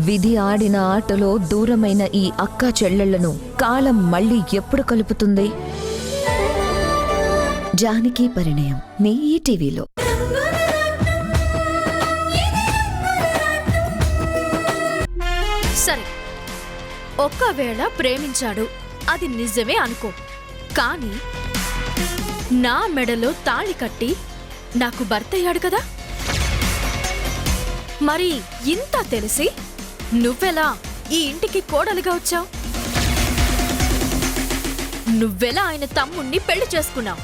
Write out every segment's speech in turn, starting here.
విధి ఆడిన ఆటలో దూరమైన ఈ అక్కా చెల్లెళ్లను కాలం మళ్ళీ ఎప్పుడు కలుపుతుంది? జానకి పరిణయం మీ ఈటీవీలో. సరే, ఒక్కవేళ ప్రేమించాడు, అది నిజమే అనుకో. కానీ నా మెడలో తాళి కట్టి నాకు భర్తయ్యాడు కదా. మరి ఇంత తెలిసి నువ్వెలా ఈ ఇంటికి కోడలిగా వచ్చావు? నువ్వెలా ఆయన తమ్ముణ్ణి పెళ్లి చేసుకున్నావు?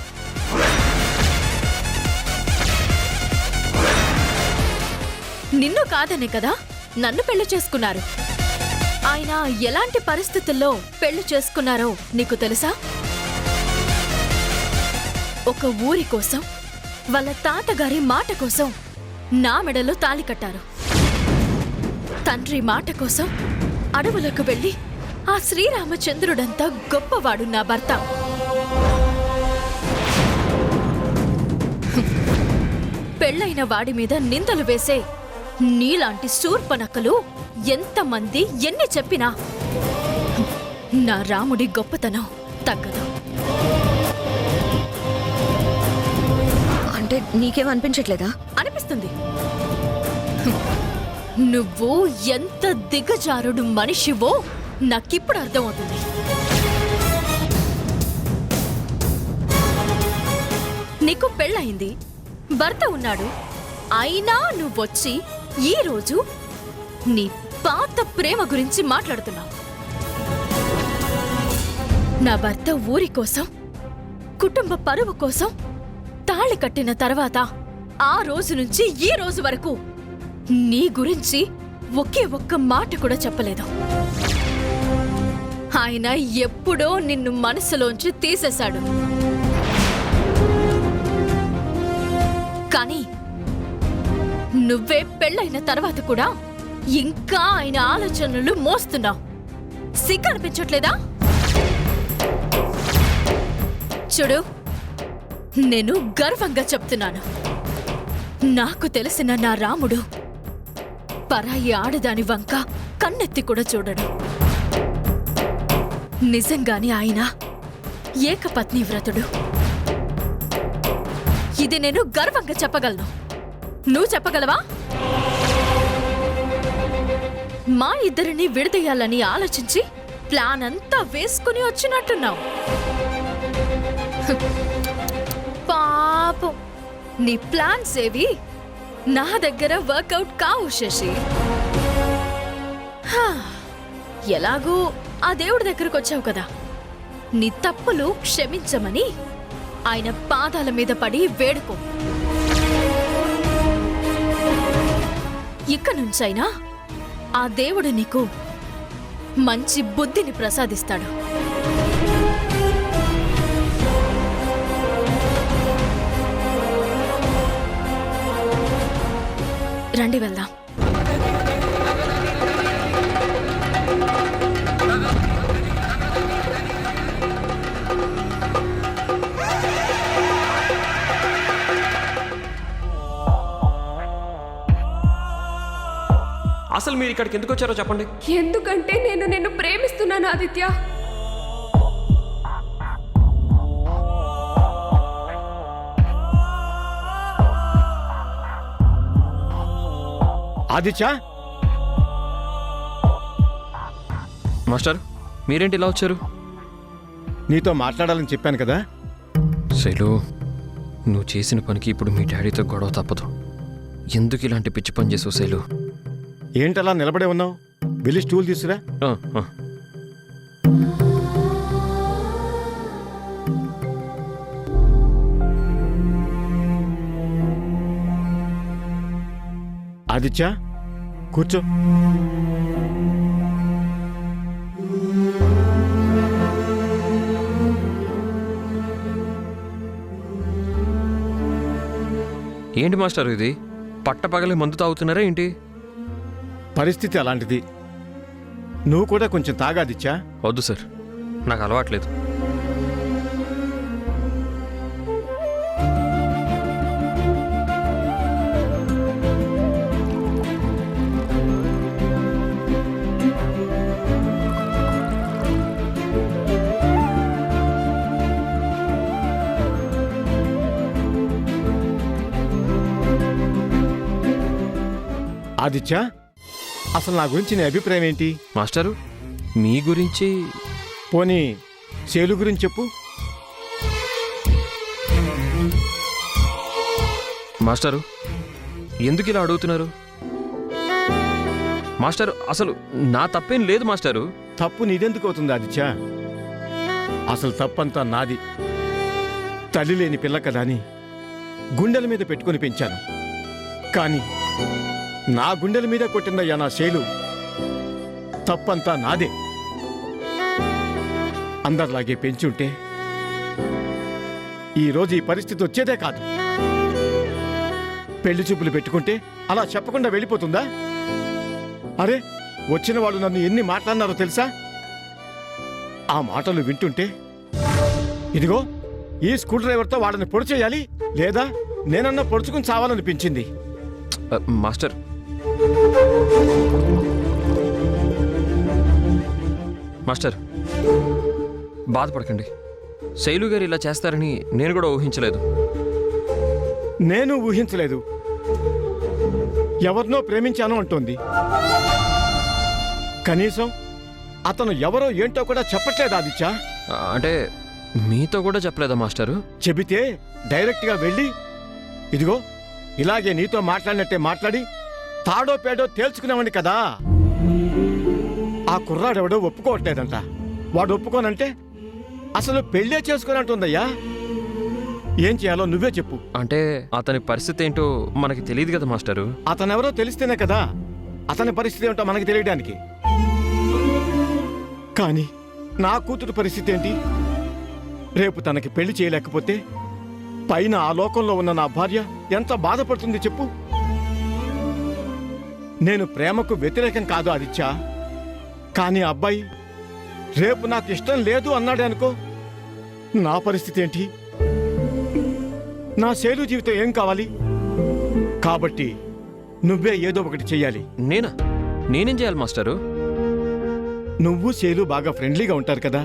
నిన్ను కాదనే కదా నన్ను పెళ్లి చేసుకున్నారు. ఆయన ఎలాంటి పరిస్థితుల్లో పెళ్లి చేసుకున్నారో నీకు తెలుసా? ఒక ఊరి కోసం, వాళ్ళ తాతగారి మాట కోసం నా మెడలో తాళి కట్టారు. తండ్రి మాట కోసం అడవులకు వెళ్లి ఆ శ్రీరామచంద్రుడంతా గొప్పవాడు నా భర్త. పెళ్లైన వాడి మీద నిందలు వేసే నీలాంటి శూర్పణఖలు ఎంతమంది ఎన్ని చెప్పినా నా రాముడి గొప్పతనం తగ్గదు. అంటే నీకేమనిపించట్లేదా? అనిపిస్తుంది. నువ్వు ఎంత దిగజారుడు మనిషివో నాకిప్పుడు అర్థమవుతుంది. నీకు పెళ్ళయింది, భర్త ఉన్నాడు, అయినా నువ్వొచ్చి ఈరోజు నీ పాత ప్రేమ గురించి మాట్లాడుతున్నావు. నా భర్త ఊరి కోసం, కుటుంబ పరువు కోసం తాళి కట్టిన తర్వాత ఆ రోజు నుంచి ఈ రోజు వరకు నీ గురించి ఒకే ఒక్క మాట కూడా చెప్పలేదు. ఆయన ఎప్పుడో నిన్ను మనసులోంచి తీసేశాడు. కానీ నువ్వే పెళ్ళైన తర్వాత కూడా ఇంకా ఆయన ఆలోచనలు మోస్తున్నావు. సిగ్గనిపించట్లేదా? చూడు, నేను గర్వంగా చెప్తున్నాను, నాకు తెలిసిన నా రాముడు పరాయి ఆడదాని వంక కన్నెత్తి కూడా చూడడు. నిజంగానే ఆయన ఏకపత్ని వ్రతుడు. ఇది నేను గర్వంగా చెప్పగలను. నువ్వు చెప్పగలవా? మా ఇద్దరిని విడదీయాలని ఆలోచించి ప్లాన్ అంతా వేసుకుని వచ్చినట్టున్నావు. పాపం, నీ ప్లాన్స్ ఏవి నా దగ్గర వర్కౌట్ కావు శశి. ఎలాగూ ఆ దేవుడి దగ్గరకు వచ్చావు కదా, నీ తప్పులు క్షమించమని ఆయన పాదాల మీద పడి వేడుకో. ఇక నుంచైనా ఆ దేవుడు నీకు మంచి బుద్ధిని ప్రసాదిస్తాడు. రండి వెళ్దాం. అసలు మీరు ఇక్కడికి ఎందుకు వచ్చారో చెప్పండి. ఎందుకంటే నేను నిన్ను ప్రేమిస్తున్నాను ఆదిత్య. ఆదిత్య, మాస్టర్ మీరేంటి ఇలా వచ్చారు? నీతో మాట్లాడాలని చెప్పాను కదా. శైలు, నువ్వు చేసిన పనికి ఇప్పుడు మీ డాడీతో గొడవ తప్పదు. ఎందుకు ఇలాంటి పిచ్చి పని చేసావు శైలు? ఏంటలా నిలబడే ఉన్నావు? వెళ్ళి స్టూల్ తీసురా. ఆదిత్య, కూర్చో. ఏంటి మాస్టర్ ఇది? పట్టపగలే మందు తాగుతున్నారా ఏంటి? పరిస్థితి అలాంటిది. నువ్వు కూడా కొంచెం తాగాదిత్య. వద్దు సార్, నాకు అలవాట్లేదు. ఆదిత్య, అసలు నా గురించి నీ అభిప్రాయం ఏంటి? మాస్టారు మీ గురించి పోనీ శైలు గురించి చెప్పు. మాస్టారు ఎందుకు ఇలా అడుగుతున్నారు? మాస్టారు అసలు నా తప్పేం లేదు మాస్టారు. తప్పు నీదెందుకు అవుతుంది ఆదిత్య? అసలు తప్పంతా నాది. తల్లి లేని పిల్ల కదా అని గుండెల మీద పెట్టుకుని పెంచాను. కానీ నా గుండెల మీద కొట్టిందయ్యా నా శైలు. తప్పంతా నాదే. అందరిలాగే పెంచుంటే ఈరోజు ఈ పరిస్థితి వచ్చేదే కాదు. పెళ్లి చూపులు పెట్టుకుంటే అలా చెప్పకుండా వెళ్ళిపోతుందా? అరే, వచ్చిన వాళ్ళు నన్ను ఎన్ని మాట్లాడినారో తెలుసా? ఆ మాటలు వింటుంటే ఇదిగో ఈ స్కూల్ డ్రైవర్తో వాళ్ళని పొడి చేయాలి, లేదా నేనన్నా పొడుచుకుని చావాలనిపించింది. మాస్టర్ మాస్టర్ బాధపడకండి. శైలు గారు ఇలా చేస్తారని నేను కూడా ఊహించలేదు. నేను ఊహించలేదు. ఎవరినో ప్రేమించాను అంటోంది. కనీసం అతను ఎవరో ఏంటో కూడా చెప్పట్లేదు ఆదిత్య. అంటే మీతో కూడా చెప్పలేదా మాస్టారు? చెబితే డైరెక్ట్గా వెళ్ళి ఇదిగో ఇలాగే నీతో మాట్లాడినట్టే మాట్లాడి తాడో పేడో తేల్చుకునేవాడిని కదా. ఆ కుర్రాడెవడో ఒప్పుకోవట్లేదంట. వాడు ఒప్పుకోనంటే అసలు పెళ్ళే చేసుకోనంటుందయ్యా. ఏం చేయాలో నువ్వే చెప్పు. అంటే అతని పరిస్థితి ఏంటో మనకి తెలియదు కదా మాస్టారు. అతనెవరో తెలిస్తేనే కదా అతని పరిస్థితి ఏంటో మనకి తెలియడానికి. కానీ నా కూతురు పరిస్థితి ఏంటి? రేపు తనకి పెళ్లి చేయలేకపోతే పైన ఆ లోకంలో ఉన్న నా భార్య ఎంత బాధపడుతుంది చెప్పు. నేను ప్రేమకు వ్యతిరేకం కాదు ఆదిత్య. కానీ అబ్బాయి రేపు నాకు ఇష్టం లేదు అన్నాడే అనుకో, నా పరిస్థితి ఏంటి? నా శైలు జీవితం ఏం కావాలి? కాబట్టి నువ్వే ఏదో ఒకటి చెయ్యాలి. నేనేం చేయాలి మాస్టారు? నువ్వు శైలు బాగా ఫ్రెండ్లీగా ఉంటారు కదా.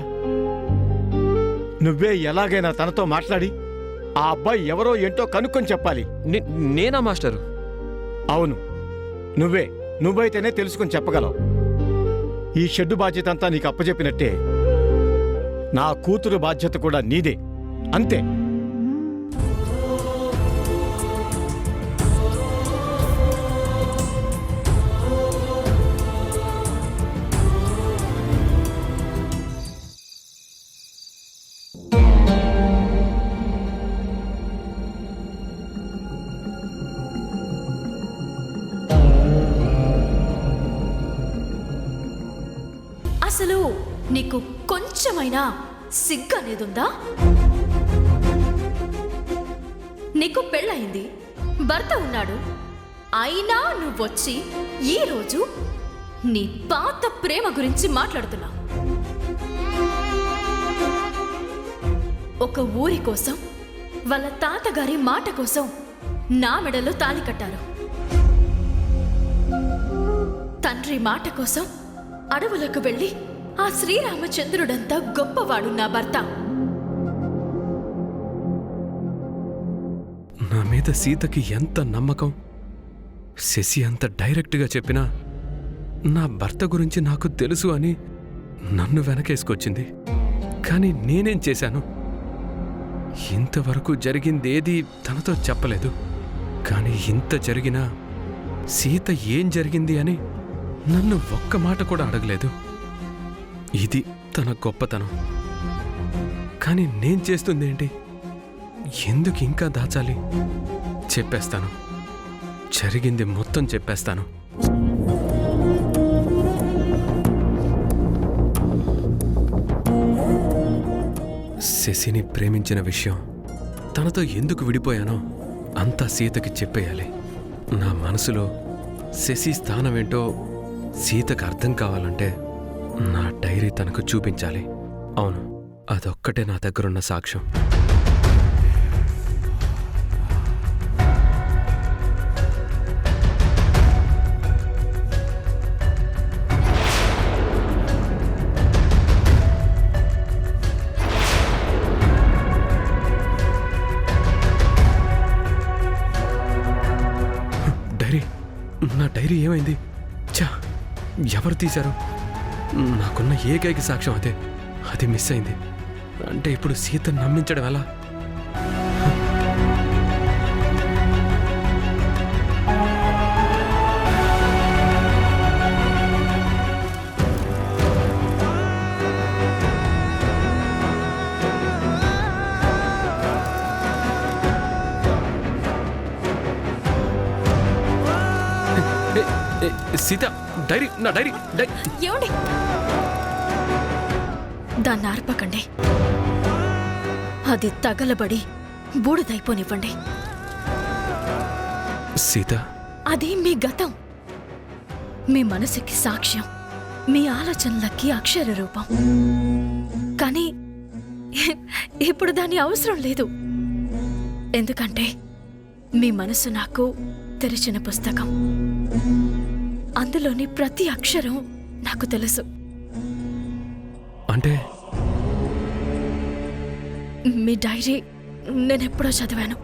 నువ్వే ఎలాగైనా తనతో మాట్లాడి ఆ అబ్బాయి ఎవరో ఏంటో కనుక్కొని చెప్పాలి. నేనా మాస్టారు? అవును, నువ్వైతేనే తెలుసుకొని చెప్పగలవు. ఈ షెడ్డు బాధ్యత అంతా నీకు అప్పచెప్పినట్టే నా కూతురు బాధ్యత కూడా నీదే. అంతే. అసలు నీకు కొంచెమైనా సిగ్గు అనేదుందా? నీకు పెళ్ళయింది, భర్త ఉన్నాడు, అయినా నువ్వొచ్చి ఈరోజు నీ పాత ప్రేమ గురించి మాట్లాడుతున్నావు. ఒక ఊరి కోసం, వాళ్ళ తాతగారి మాట కోసం నా మెడలో తాళి కట్టారు. తండ్రి మాట కోసం అడవులకు వెళ్ళి ఆ శ్రీరామచంద్రుడంతా గొప్పవాడు నా భర్త. నా మీద సీతకి ఎంత నమ్మకం. శశి అంత డైరెక్ట్గా చెప్పినా నా భర్త గురించి నాకు తెలుసు అని నన్ను వెనకేసుకొచ్చింది. కానీ నేనేం చేశాను? ఇంతవరకు జరిగిందేదీ తనతో చెప్పలేదు. కానీ ఇంత జరిగినా సీత ఏం జరిగింది అని నన్ను ఒక్క మాట కూడా అడగలేదు. ఇది తన గొప్పతనం. కానీ నేను చేస్తుందేంటి? ఎందుకు ఇంకా దాచాలి? చెప్పేస్తాను, జరిగింది మొత్తం చెప్పేస్తాను. శశిని ప్రేమించిన విషయం, తనతో ఎందుకు విడిపోయానో అంతా సీతకి చెప్పేయాలి. నా మనసులో శశి స్థానమేంటో సీతకు అర్థం కావాలంటే నా డైరీ తనకు చూపించాలి. అవును, అదొక్కటే నా దగ్గరున్న సాక్ష్యం. డైరీ, నా డైరీ ఏమైంది? చా, ఎవరు తీశారు? నాకున్న ఏకైక సాక్ష్యం అదే, అది మిస్ అయింది. అంటే ఇప్పుడు సీతను నమ్మించడం ఎలా? సీత, డైరీ, నా డైరీ. ఏమండి, దాన్ని ఆర్పకండి. అది తగలబడి బూడిదైపోనివ్వండి. సీత, అది మీ గతం, మీ మనసుకి సాక్ష్యం, మీ ఆలోచనలకి అక్షర రూపం. కానీ ఇప్పుడు దాని అవసరం లేదు. ఎందుకంటే మీ మనసు నాకు తెరిచిన పుస్తకం. అందులోని ప్రతి అక్షరం నాకు తెలుసు. అంటే మీ డైరీ నేనెప్పుడో చదివాను.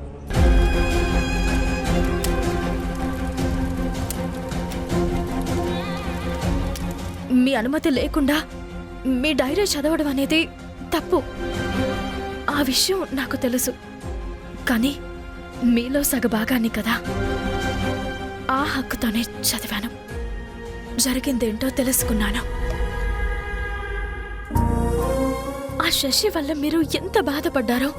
మీ అనుమతి లేకుండా మీ డైరీ చదవడం అనేది తప్పు. ఆ విషయం నాకు తెలుసు. కానీ మీలో సగభాగాన్ని కదా, ఆ హక్కుతోనే చదివాను. జరిగిందేంటో తెలుసుకున్నాను. ఆ శశి వల్ల మీరు ఎంత బాధపడ్డారో,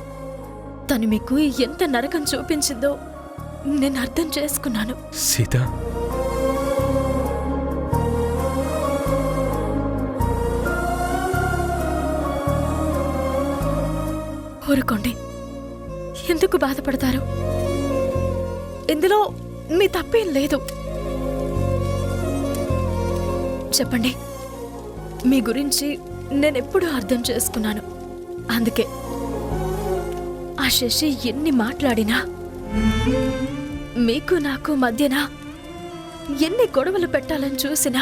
తను మీకు ఎంత నరకం చూపించిందో నేను అర్థం చేసుకున్నాను. సీత, ఊరుకోండి. ఎందుకు బాధపడతారు? ఇందులో మీ తప్పేం లేదు. చెప్పండి, మీ గురించి నేనెప్పుడూ అర్థం చేసుకున్నాను. అందుకే ఆ శశి ఎన్ని మాట్లాడినా, మీకు నాకు మధ్యన ఎన్ని గొడవలు పెట్టాలని చూసినా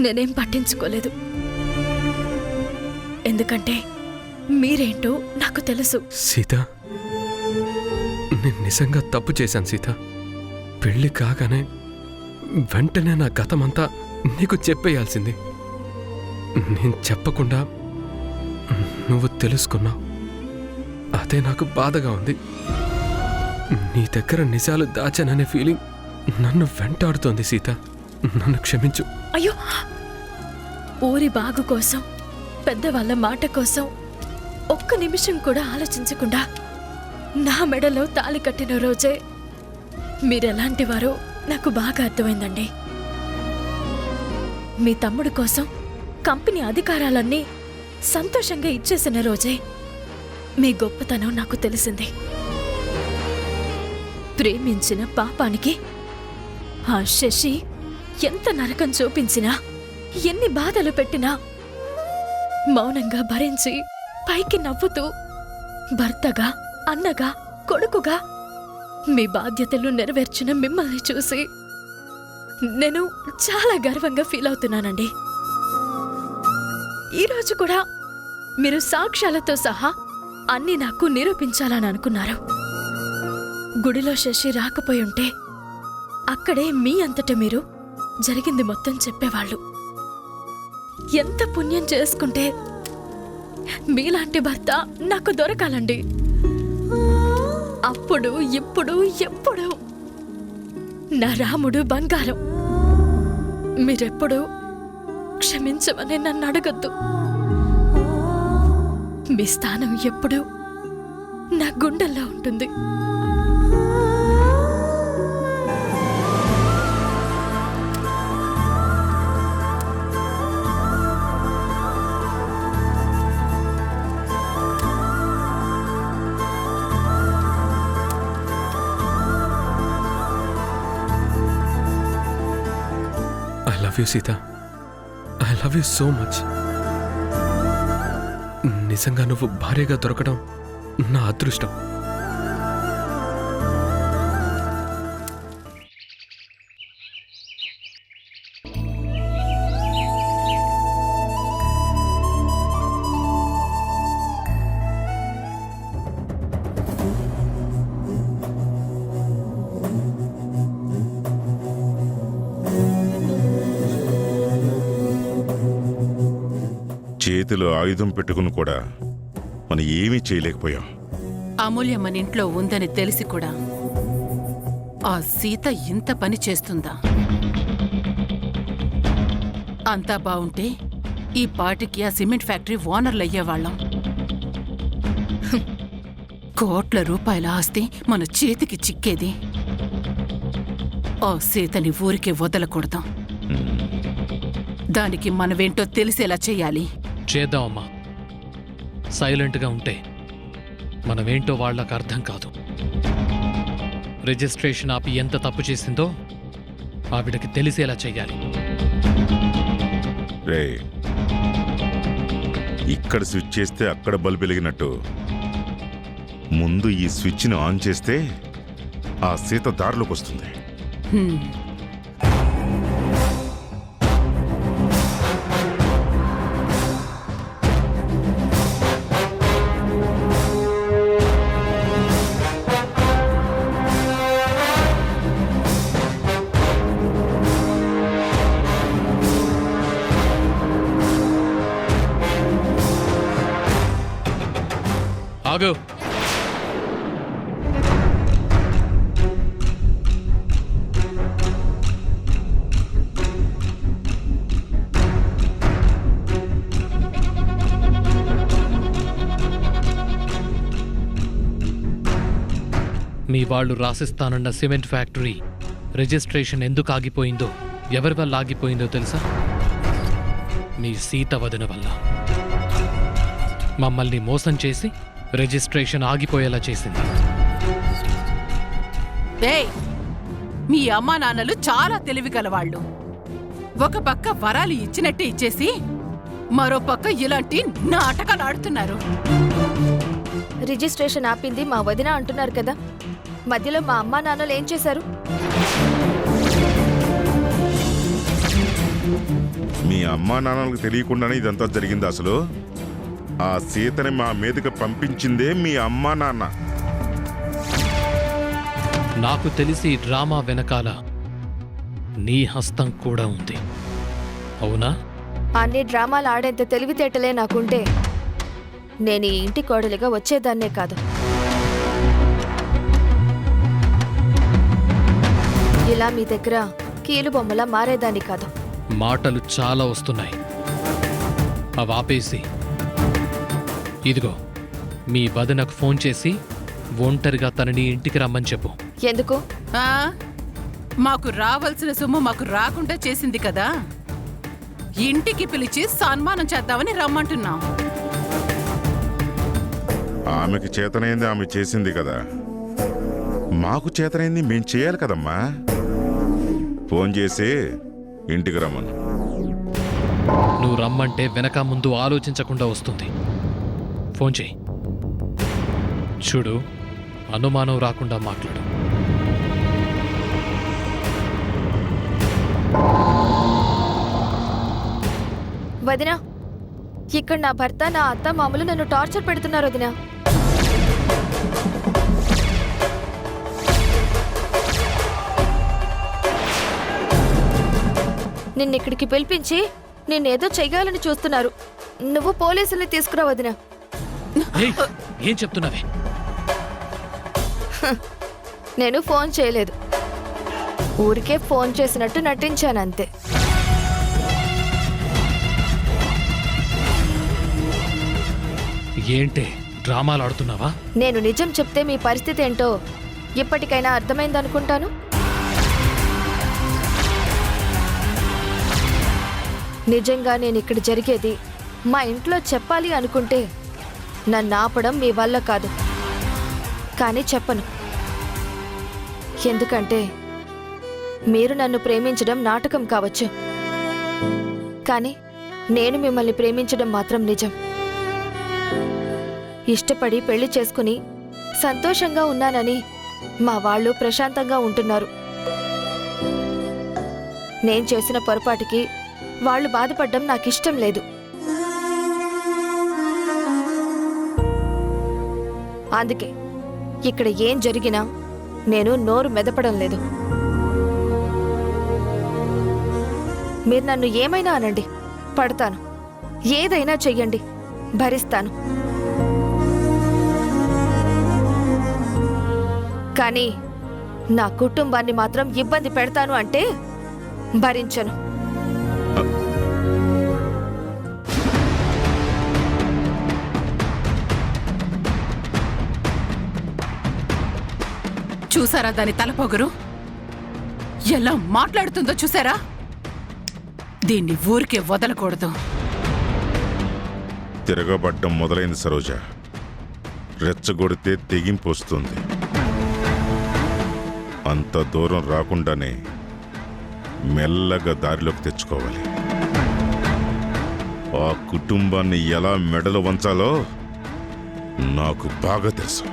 నేనేం పట్టించుకోలేదు. ఎందుకంటే మీరేంటో నాకు తెలుసు. సీత, నేను నిజంగా తప్పు చేశాను సీత. పెళ్లి కాగానే వెంటనే నా గతమంతా నీకు చెప్పేయాల్సింది. నేను చెప్పకుండా నువ్వు తెలుసుకున్నావు. అదే నాకు బాధగా ఉంది. నీ దగ్గర నిజాలు దాచాననే ఫీలింగ్ నన్ను వెంటాడుతోంది సీత. నన్ను క్షమించు. అయ్యో, ఊరి బాగు కోసం, పెద్దవాళ్ళ మాట కోసం ఒక్క నిమిషం కూడా ఆలోచించకుండా నా మెడలో తాళి కట్టిన రోజే మీరెలాంటి వారో నాకు బాగా అర్థమైందండి. మీ తమ్ముడు కోసం కంపెనీ అధికారాలన్నీ సంతోషంగా ఇచ్చేసిన రోజే మీ గొప్పతనం నాకు తెలిసింది. ప్రేమించిన పాపానికి ఆ శశి ఎంత నరకం చూపించినా, ఎన్ని బాధలు పెట్టినా మౌనంగా భరించి పైకి నవ్వుతూ భర్తగా, అన్నగా, కొడుకుగా మీ బాధ్యతలు నెరవేర్చిన మిమ్మల్ని చూసి నేను చాలా గర్వంగా ఫీల్ అవుతున్నానండి. ఈరోజు కూడా మీరు సాక్ష్యాలతో సహా అన్నీ నాకు నిరూపించాలని అనుకున్నారు. గుడిలో శశి రాకపోయి ఉంటే అక్కడే మీ అంతట మీరు జరిగింది మొత్తం చెప్పేవాళ్ళు. ఎంత పుణ్యం చేసుకుంటే మీలాంటి భర్త నాకు దొరకాలండి. అప్పుడు, ఇప్పుడు, ఎప్పుడు నా రాముడు బంగారం. మీరెప్పుడు క్షమించమని నన్ను అడగద్దు. మీ స్థానం ఎప్పుడు నా గుండెల్లో ఉంటుంది. I love you, Sita. I love you so much. నిజంగా నువ్వు భార్యగా దొరకడం నా అదృష్టం. చేతిలో ఆయుధం పెట్టుకుని కూడా మనం ఏమీ చేయలేకపోయాం. అమూల్య మన ఇంట్లో ఉందని తెలిసి కూడా ఆ సీత ఇంత పని చేస్తుందా? అంతా బావుంటే ఈ పాటికి ఆ సిమెంట్ ఫ్యాక్టరీ ఓనర్లు అయ్యేవాళ్ళం. కోట్ల రూపాయల ఆస్తి మన చేతికి చిక్కేది. ఆ సీతని ఊరికే వదలకూడదు. దానికి మనమేంటో తెలిసేలా చెయ్యాలి. చేద్దామమ్మా. సైలెంట్గా ఉంటే మనమేంటో వాళ్ళకు అర్థం కాదు. రిజిస్ట్రేషన్ ఆపి ఎంత తప్పు చేసిందో ఆవిడకి తెలిసేలా చెయ్యాలి. రే, ఇక్కడ స్విచ్ చేస్తే అక్కడ బల్బు వెలిగినట్టు ముందు ఈ స్విచ్ని ఆన్ చేస్తే ఆ సీత దారిలోకి వస్తుంది. హ్మ్. ఆగు. మీ వాళ్ళు రాసిస్తానన్న సిమెంట్ ఫ్యాక్టరీ రిజిస్ట్రేషన్ ఎందుకు ఆగిపోయిందో, ఎవరి వల్ల ఆగిపోయిందో తెలుసా? మీ సీత వదిన వల్ల. మమ్మల్ని మోసం చేసి రిజిస్ట్రేషన్ ఆగిపోయేలా చేసింది. ఏయ్, మీ అమ్మా నాన్నలు చాలా తెలివిగలవాళ్ళు. ఒక పక్క వరాలు ఇచ్చినట్టే ఇచ్చేసి మరో పక్క ఇలాంటి నాటకాలు ఆడుతున్నారు. రిజిస్ట్రేషన్ ఆపింది మా వదిన అంటున్నారు కదా, మధ్యలో మా అమ్మా నాన్నలు ఏం చేశారు? మీ అమ్మా నాన్నలకు తెలియకుండానే ఇదంతా జరిగింది. అసలు ఆ సీతని మా మీదకి పంపించిందే మీ అమ్మా నాన్న. నాకు తెలిసి ఈ డ్రామా వెనకాల నీ హస్తం కూడా ఉంది, అవునా? అన్ని డ్రామాలు ఆడేంత తెలివితేటలే నాకుంటే నేను ఈ ఇంటి కోడలిగా వచ్చేదాన్నే కాదు. ఇలా మీ దగ్గర కీలుబొమ్మలా మారేదాన్ని కాదు. మాటలు చాలా వస్తున్నాయి, అవి ఆపేసి ఇదిగో మీ వదినకు ఫోన్ చేసి ఒంటరిగా తనని ఇంటికి రమ్మని చెప్పు. ఎందుకు? ఆ, మాకు రావాల్సిన సొమ్ము మాకు రాకుండా చేసింది కదా, ఇంటికి పిలిచి సన్మానం చేద్దామని రమ్మంటున్నాం. ఆమెకి చేతనైంది ఆమె చేసింది కదా, మాకు చేతనైంది మేం చేయాలి కదమ్మా. ఫోన్ చేసి ఇంటికి రమ్మను. నువ్వు రమ్మంటే వెనక ముందు ఆలోచించకుండా వస్తుంది. ఫోన్ చేయి. చూడు, అనుమానం రాకుండా మాట్లాడు. వదినా, ఇక్కడ నా భర్త నా అత్త మామూలు నన్ను టార్చర్ పెడుతున్నారు వదినా. నిన్నిక్కడికి పిలిపించి నిన్నేదో చెయ్యాలని చూస్తున్నారు. నువ్వు పోలీసుల్ని తీసుకురా వదినా. ఏయ్, ఏం చెప్తున్నావే? నేను ఫోన్ చేయలేదు, ఊరికే ఫోన్ చేసినట్టు నటించానంతే. ఏంటే డ్రామాలు ఆడుతున్నావా? నేను నిజం చెప్తే మీ పరిస్థితి ఏంటో ఇప్పటికైనా అర్థమైందనుకుంటాను. నిజంగా నేను ఇక్కడ జరిగేది మా ఇంట్లో చెప్పాలి అనుకుంటే నన్ను ఆపడం మీ వల్ల కాదు. కానీ చెప్పను, ఎందుకంటే మీరు నన్ను ప్రేమించడం నాటకం కావచ్చు, కానీ నేను మిమ్మల్ని ప్రేమించడం మాత్రం నిజం. ఇష్టపడి పెళ్లి చేసుకుని సంతోషంగా ఉన్నానని మా వాళ్ళు ప్రశాంతంగా ఉంటున్నారు. నేను చేసిన పొరపాటుకి వాళ్ళు బాధపడ్డం నాకిష్టం లేదు. అందుకే ఇక్కడ ఏం జరిగినా నేను నోరు మెదపడం లేదు. మీరు నన్ను ఏమైనా అనండి, పడతాను. ఏదైనా చెయ్యండి, భరిస్తాను. కానీ నా కుటుంబాన్ని మాత్రం ఇబ్బంది పెడతాను అంటే భరించను. చూసారా దాని తలపొగరు ఎలా మాట్లాడుతుందో చూసారా? దీన్ని ఊరికే వదలకూడదు. తిరగబడ్డం మొదలైంది సరోజ. రెచ్చగొడితే తెగింపు వస్తుంది. అంత దూరం రాకుండానే మెల్లగా దారిలోకి తెచ్చుకోవాలి. ఆ కుటుంబాన్ని ఎలా మెడలు వంచాలో నాకు బాగా తెలుసు.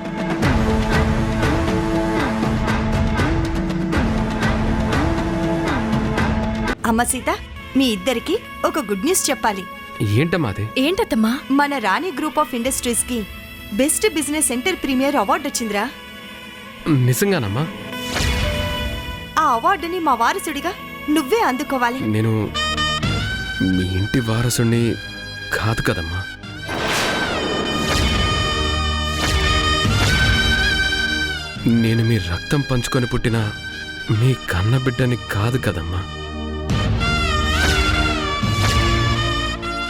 అమ్మ సీత, మీ ఇద్దరికి ఒక గుడ్ న్యూస్ చెప్పాలి. ఏంటమ్మాది? ఏంటత్తమ్మా? మన రాణి గ్రూప్ ఆఫ్ ఇండస్ట్రీస్ కి best business centre premier award వచ్చిందిరా. నిజంగానమ్మా? ఆ అవార్డుని మా వారసుడిగా నువ్వే అందుకోవాలి. నేను మీ ఇంటి వారసుని కాదు కదమ్మా. నేను మీ రక్తం పంచుకొని పుట్టిన మీ కన్న బిడ్డని కాదు కదమ్మా.